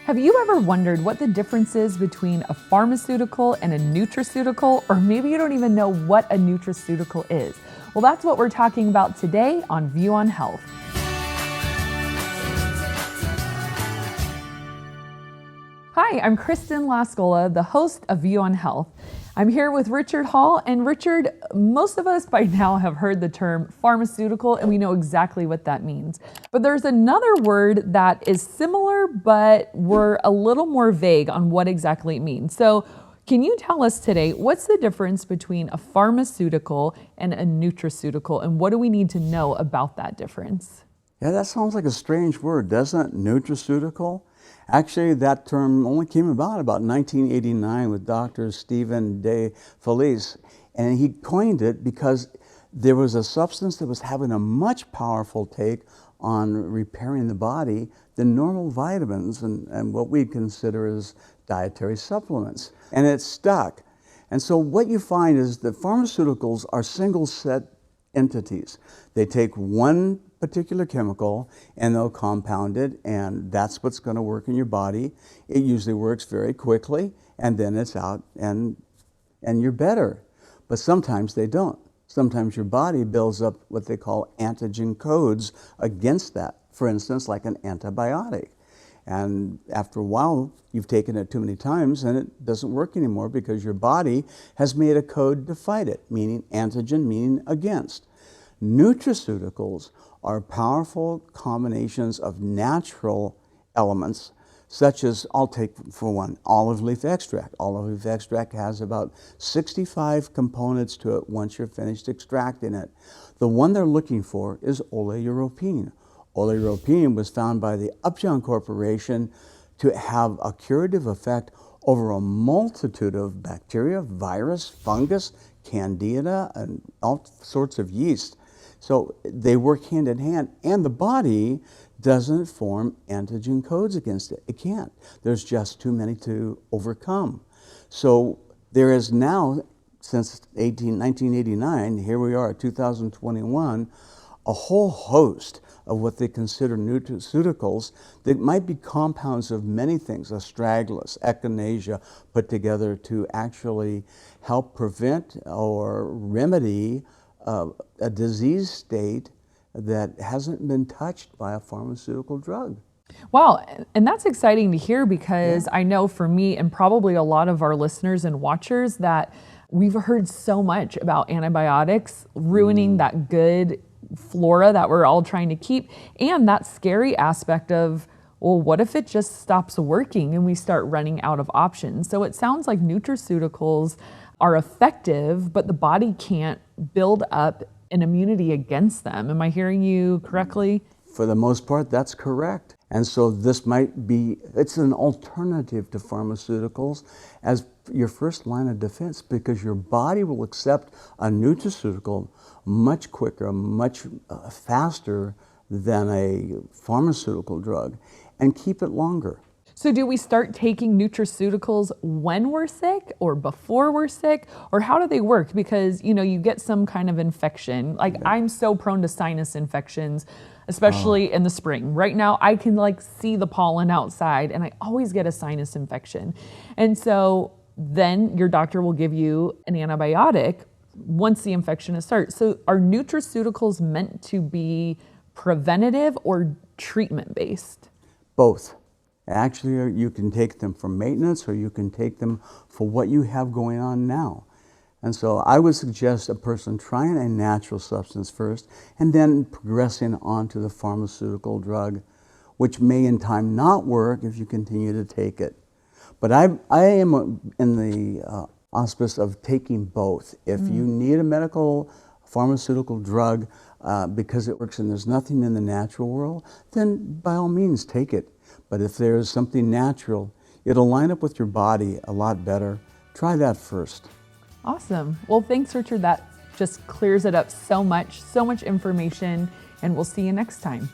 Have you ever wondered what the difference is between a pharmaceutical and a nutraceutical? Or maybe you don't even know what a nutraceutical is. Well, that's what we're talking about today on View on Health. Hi, I'm Kristen Lascola, the host of View on Health. I'm here with Richard Hall, and Richard, most of us by now have heard the term pharmaceutical and we know exactly what that means. But there's another word that is similar, but we're a little more vague on what exactly it means. So can you tell us today, what's the difference between a pharmaceutical and a nutraceutical, and what do we need to know about that difference? Yeah, that sounds like a strange word, doesn't it? Nutraceutical? Actually, that term only came about 1989 with Dr. Stephen De Felice, and he coined it because there was a substance that was having a much powerful take on repairing the body than normal vitamins and what we consider as dietary supplements. And it stuck. And so what you find is that pharmaceuticals are single set entities. They take one particular chemical and they'll compound it, and that's what's going to work in your body. It usually works very quickly, and then it's out and you're better. But sometimes they don't. Sometimes your body builds up what they call antigen codes against that. For instance, like an antibiotic. And after a while, you've taken it too many times and it doesn't work anymore because your body has made a code to fight it, meaning antigen, meaning against. Nutraceuticals are powerful combinations of natural elements, such as, I'll take for one, olive leaf extract. Olive leaf extract has about 65 components to it once you're finished extracting it. The one they're looking for is oleuropein. Oleuropein was found by the Upjohn Corporation to have a curative effect over a multitude of bacteria, virus, fungus, candida, and all sorts of yeast. So they work hand in hand, and the body doesn't form antigen codes against it. It can't. There's just too many to overcome. So there is now, since 1989, here we are, 2021, a whole host of what they consider nutraceuticals that might be compounds of many things, astragalus, echinacea, put together to actually help prevent or remedy a disease state that hasn't been touched by a pharmaceutical drug. Wow, and that's exciting to hear because I know for me and probably a lot of our listeners and watchers that we've heard so much about antibiotics ruining that good flora that we're all trying to keep, and that scary aspect of, well, what if it just stops working and we start running out of options? So it sounds like nutraceuticals are effective, but the body can't build up an immunity against them. Am I hearing you correctly? For the most part, that's correct. And so this might be, it's an alternative to pharmaceuticals as your first line of defense, because your body will accept a nutraceutical much quicker, much faster than a pharmaceutical drug, and keep it longer. So do we start taking nutraceuticals when we're sick or before we're sick, or how do they work? Because, you know, you get some kind of infection. Like I'm so prone to sinus infections, especially in the spring. Right now I can see the pollen outside and I always get a sinus infection. And so then your doctor will give you an antibiotic once the infection is started. So are nutraceuticals meant to be preventative or treatment based? Both. Actually, you can take them for maintenance or you can take them for what you have going on now. And so I would suggest a person trying a natural substance first and then progressing on to the pharmaceutical drug, which may in time not work if you continue to take it. But I am in the auspice of taking both. If you need a medical pharmaceutical drug because it works and there's nothing in the natural world, then by all means take it. But if there's something natural, it'll line up with your body a lot better. Try that first. Awesome. Well, thanks, Richard. That just clears it up so much information, and we'll see you next time.